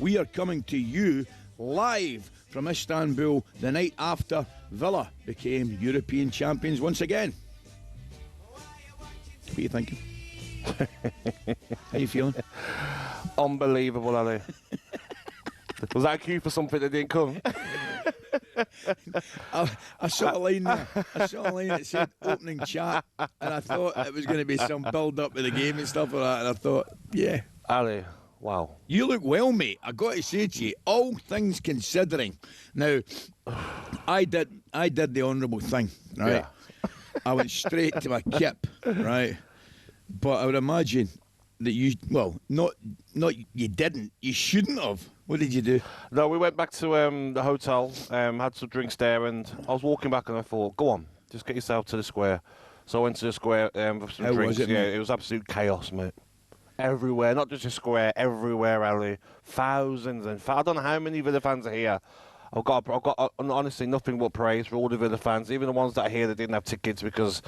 We are coming to you live from Istanbul the night after Villa became European champions once again. What are you thinking? How you feeling? Unbelievable, Ali. Was that a cue for something that didn't come? I saw a line there. I saw a line that said opening chat, and I thought it was going to be some build-up of the game and stuff like that, and I thought, yeah. Ali, wow. You look well, mate. I got to say to you, all things considering. Now, I did the honourable thing, right? Yeah. I went straight to my kip, right? But I would imagine that you, well, not you didn't. You shouldn't have. What did you do? No, we went back to the hotel, had some drinks there, and I was walking back and I thought, go on, just get yourself to the square. So I went to the square for some drinks. Was it, it was absolute chaos, mate. Everywhere, not just a square, everywhere, Ali. Thousands and I don't know how many Villa fans are here. I've got honestly nothing but praise for all the Villa fans, even the ones that are here that didn't have tickets, because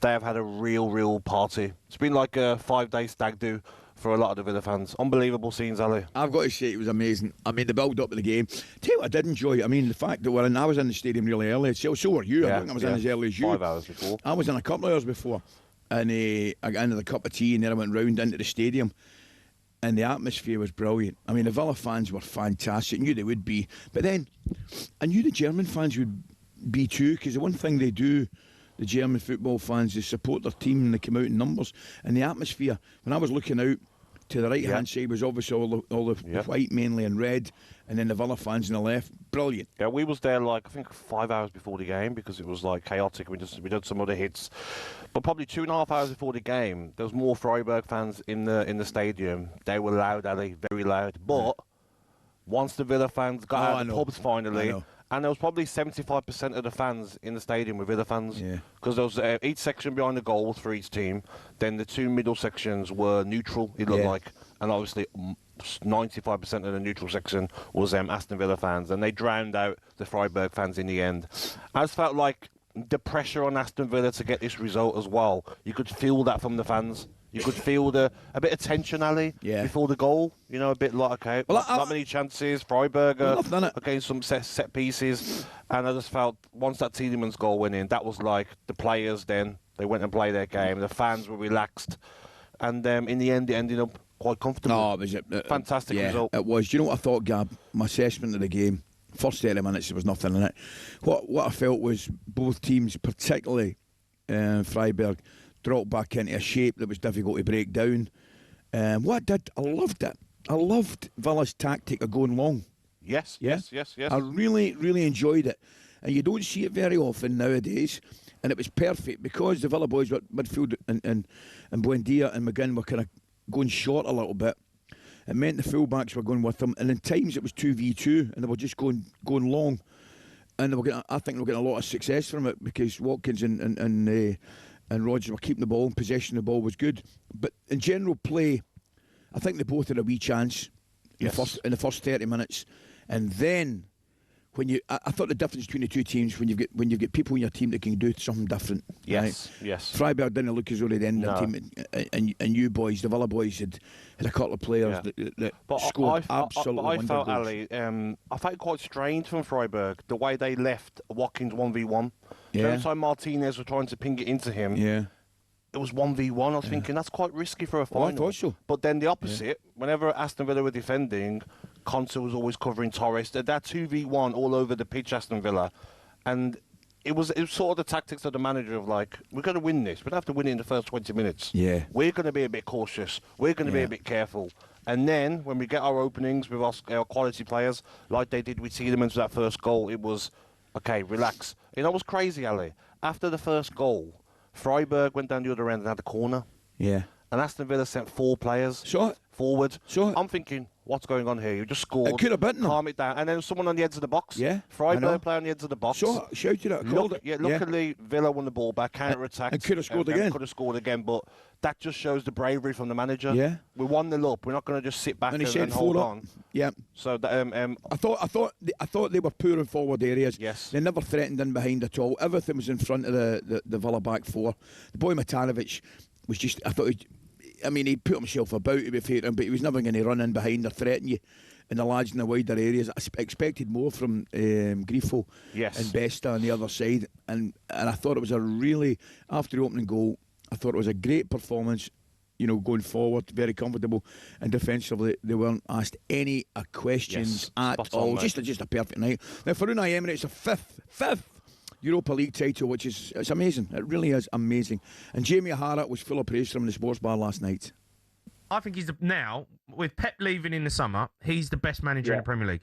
they have had a real party. It's been like a 5-day stag do for a lot of the Villa fans. Unbelievable scenes, Ali. I've got to say it was amazing. I mean, the build-up of the game. Tell you what I did enjoy. I mean, the fact that I was in the stadium really early. So were you. I think I was in as early as you. 5 hours before. I was in a couple of hours before. And I got into the cup of tea, and then I went round into the stadium. And the atmosphere was brilliant. I mean, the Villa fans were fantastic. I knew they would be. But then, I knew the German fans would be too, because the one thing they do, the German football fans, is support their team, and they come out in numbers. And the atmosphere, when I was looking out to the right-hand side, was obviously all the white mainly and red, and then the Villa fans on the left. Brilliant. Yeah, we was there I think 5 hours before the game, because it was chaotic. We did some other hits. But probably 2.5 hours before the game, there was more Freiburg fans in the stadium. They were loud, Ali, very loud. But once the Villa fans got out of the pubs finally, and there was probably 75% of the fans in the stadium were Villa fans. Because there was each section behind the goal was for each team. Then the two middle sections were neutral, it looked like. And obviously 95% of the neutral section was Aston Villa fans. And they drowned out the Freiburg fans in the end. I just felt like the pressure on Aston Villa to get this result as well. You could feel that from the fans. You could feel a bit of tension, Ali, before the goal. You know, a bit like, okay, not many chances. Freiburg against some set pieces. And I just felt once that Tielemans goal went in, that was like the players then. They went and played their game. The fans were relaxed. And in the end, it ended up quite comfortable. Oh, it was a fantastic result. It was. Do you know what I thought, Gab? My assessment of the game. First 30 minutes, there was nothing in it. What I felt was both teams, particularly Freiburg, dropped back into a shape that was difficult to break down. What I did, I loved it. I loved Villa's tactic of going long. Yes. I really enjoyed it. And you don't see it very often nowadays. And it was perfect because the Villa boys were midfield and Buendia and McGinn were kind of going short a little bit. It meant the fullbacks were going with them, and in times it was 2v2, and they were just going long, and I think they were getting a lot of success from it because Watkins and Rodgers were keeping the ball, and possession of the ball was good. But in general play, I think they both had a wee chance in the first 30 minutes, and then I thought the difference between the two teams when you've got people in your team that can do something different. Yes. Freiburg didn't look as though they'd end their team, and you boys, the Villa boys, had a couple of players that scored absolutely wonderful goals. But I felt, Ali, I felt it quite strange from Freiburg the way they left Watkins 1v1. Every time Martinez was trying to ping it into him, it was 1v1. I was thinking that's quite risky for a final. I thought so. But then the opposite, whenever Aston Villa were defending, Conte was always covering Torres. That 2v1 all over the pitch, Aston Villa. And it was sort of the tactics of the manager of we're going to win this. We don't have to win it in the first 20 minutes. Yeah. We're going to be a bit cautious. We're going to be a bit careful. And then when we get our openings with our quality players, like they did with Tielemans for that first goal, it was, okay, relax. You know, it was crazy, Ali. After the first goal, Freiburg went down the other end and had a corner. Yeah. And Aston Villa sent 4 players forward. I'm thinking, what's going on here? You just scored. It could have been. Calm it down. And then someone on the edge of the box. Yeah. Freiburg play on the edge of the box. Shouted it. Called it. Yeah, luckily Villa won the ball back, counter-attacked. And could have scored again. Could have scored again, but that just shows the bravery from the manager. Yeah. We're 1-0 up. We're not going to just sit back and hold on. Yeah. So I thought they were poor in forward areas. Yes. They never threatened in behind at all. Everything was in front of the Villa back four. The boy Matanovic was just, he put himself about, to be fair to him, but he was never going to run in behind or threaten you. and the lads in the wider areas. I expected more from Grifo Yes. and Besta on the other side, and I thought it was a really, after the opening goal, I thought it was a great performance. Going forward, very comfortable, and defensively they weren't asked any questions at all. Just a perfect night. Now for Unai Emery, it's a fifth Europa League title, which is it's amazing. It really is amazing. And Jamie O'Hara was full of praise from the sports bar last night. I think he's now, with Pep leaving in the summer, he's the best manager in the Premier League.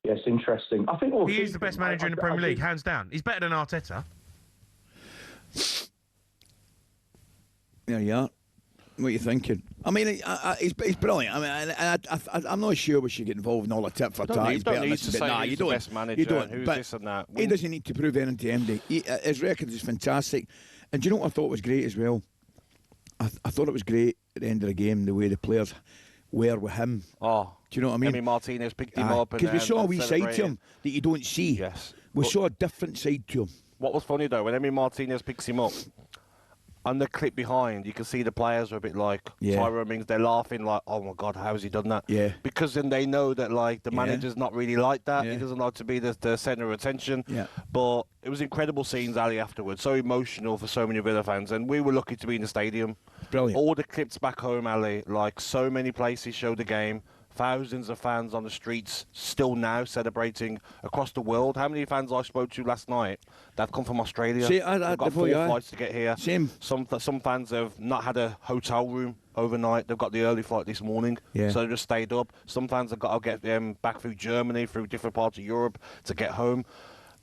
Yes, interesting. I think he is the best manager in the Premier League, hands down. He's better than Arteta. There you are. What are you thinking? I mean, he's brilliant. I mean, I'm not sure we should get involved in all the tit for tat. You don't need to say who's the best manager and who's this and that. He doesn't need to prove anything to MD. His record is fantastic. And do you know what I thought was great as well? I thought it was great at the end of the game, the way the players were with him. Oh. Do you know what I mean? Emi Martinez picked him up. Because we saw a wee side to him that you don't see. Yes. We saw a different side to him. What was funny, though, when Emi Martinez picks him up, on the clip behind, you can see the players are a bit like Tyrone Mings. They're laughing like, "Oh my God, how has he done that?" Yeah. Because then they know that the manager's not really like that. Yeah. He doesn't like to be the centre of attention. Yeah. But it was incredible scenes, Ali, afterwards. So emotional for so many Villa fans, and we were lucky to be in the stadium. Brilliant. All the clips back home, Ali, so many places showed the game. Thousands of fans on the streets still now celebrating across the world. How many fans I spoke to last night that have come from Australia? See, They've got 4 flights to get here. Same. Some fans have not had a hotel room overnight. They've got the early flight this morning, so they just stayed up. Some fans have got to get them back through Germany, through different parts of Europe to get home.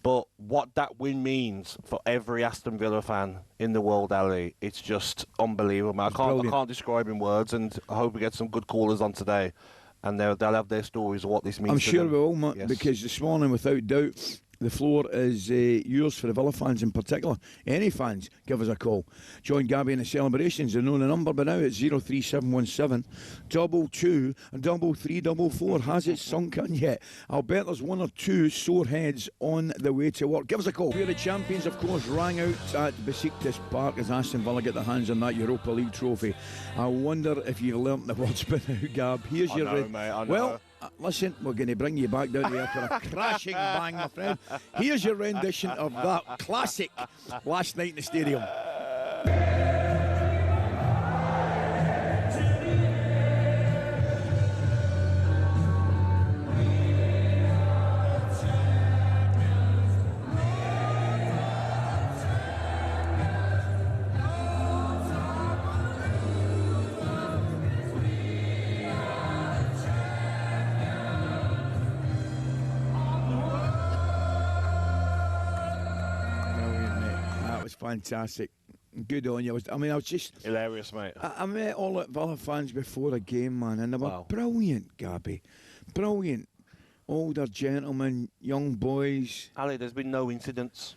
But what that win means for every Aston Villa fan in the world, Ali, it's just unbelievable. I can't describe in words, and I hope we get some good callers on today. And they'll have their stories of what this means. I'm to sure them. we will, Matt, because this morning, without doubt, the floor is yours for the Villa fans in particular. Any fans, give us a call. Join Gabby in the celebrations. You know the number by now. It's 03717 22 3344. Has it sunk in yet? I'll bet there's one or two sore heads on the way to work. Give us a call. We're the champions, of course, rang out at Besiktas Park as Aston Villa get their hands on that Europa League trophy. I wonder if you've learnt the words by now, Gab. Here's your mate, I know. Well, listen, we're going to bring you back down here for a crashing bang, my friend. Here's your rendition of that classic last night in the stadium. Fantastic. Good on you. I was just hilarious, mate. I met all the Villa fans before the game, man, and they were brilliant, Gabby. Brilliant. Older gentlemen, young boys. Ali, there's been no incidents.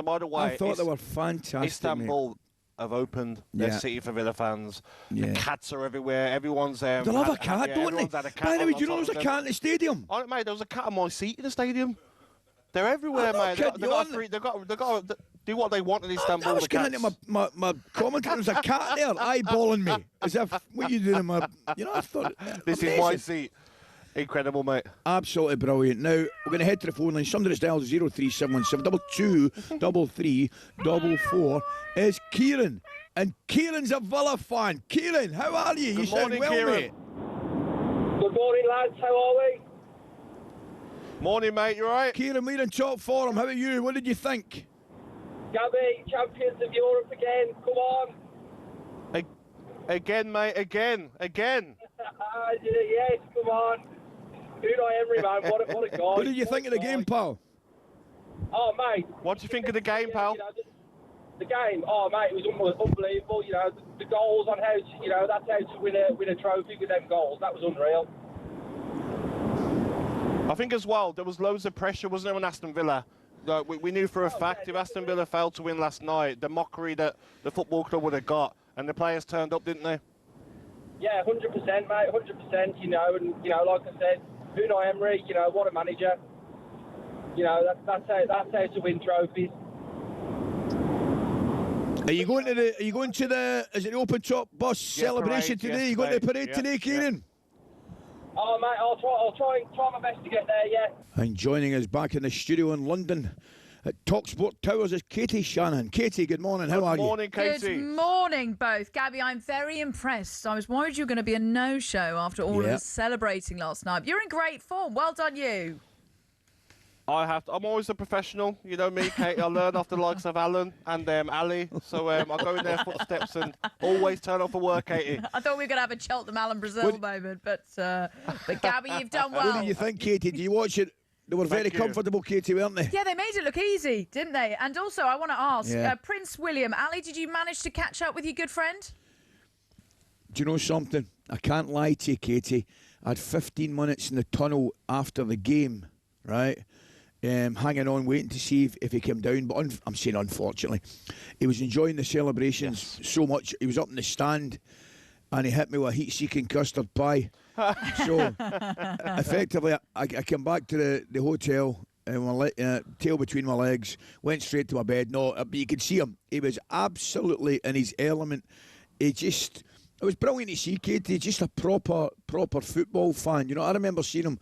By the way, I thought they were fantastic. Istanbul mate. Have opened their city for Villa fans. The cats are everywhere. Everyone's they love a cat, don't they? By the way, do you know there's a cat in the stadium? Oh, mate, there was a cat on my seat in the stadium. They're everywhere, mate. They've got to do what they want in Istanbul. I was getting into my commentary. There's a cat there eyeballing me. As if, what are you doing? I thought. This is my seat. Incredible, mate. Absolutely brilliant. Now, we're going to head to the phone line. Somebody that's dialed 03717 22 3344 is Kieran. And Kieran's a Villa fan. Kieran, how are you? You sound well, Kieran. mate. Good morning, lads. How are we? Morning, mate. You all right? Kieran, we're in top form. How are you? What did you think? Gabby, champions of Europe again. Come on. Again, mate. Again. Yes, come on. Unai Emery, man. What a guy. What did you think of the game, pal? Oh, mate. What do you think of the game, pal? The game, mate, it was unbelievable. The goals on how, that's how to win a trophy with them goals. That was unreal. I think as well, there was loads of pressure, wasn't there, on Aston Villa? We knew for a fact if Aston Villa failed to win last night, the mockery that the football club would have got, and the players turned up, didn't they? Yeah, 100%, mate, 100%, and, like I said, Unai Emery, what a manager. That's how to win trophies. Are you going to the is it the open top bus celebration parade, today? You going to the parade today, Kieran? Oh, mate, I'll try my best to get there, yeah. And joining us back in the studio in London at talkSPORT Towers is Katie Shanahan. Katie, good morning. How are you? Good morning, Katie. Good morning, both. Gabby, I'm very impressed. I was worried you were going to be a no-show after all of us celebrating last night. You're in great form. Well done, you. I'm always a professional. You know me, Katie. I learn off the likes of Alan and Ally. So I go in their footsteps and always turn up for work, Katie. I thought we were going to have a Cheltenham Alan Brazil moment, but Gabby, you've done well. What do you think, Katie? Do you watch it? They were very comfortable, Katie, weren't they? Yeah, they made it look easy, didn't they? And also, I want to ask, Prince William, Ali, did you manage to catch up with your good friend? Do you know something? I can't lie to you, Katie. I had 15 minutes in the tunnel after the game, right? Hanging on, waiting to see if he came down. But I'm saying unfortunately. He was enjoying the celebrations so much. He was up in the stand and he hit me with a heat-seeking custard pie. So, effectively, I came back to the hotel and my tail between my legs, went straight to my bed. No, but you could see him. He was absolutely in his element. It was brilliant to see, Katie. Just a proper football fan. You know, I remember seeing him,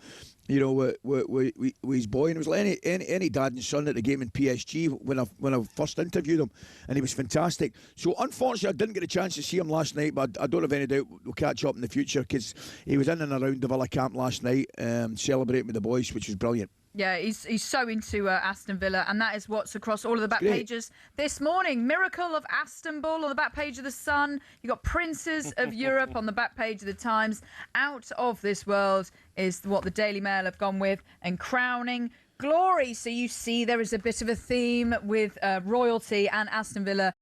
you know, with his boy, and it was like any dad and son at the game in PSG when I first interviewed him, and he was fantastic. So unfortunately, I didn't get a chance to see him last night, but I don't have any doubt we'll catch up in the future because he was in and around the Villa camp last night, celebrating with the boys, which was brilliant. Yeah, he's so into Aston Villa, and that is what's across all of the back pages this morning. Miracle of Istanbul on the back page of The Sun. You got Princes of Europe on the back page of The Times. Out of this world is what the Daily Mail have gone with, and crowning glory. So you see there is a bit of a theme with royalty and Aston Villa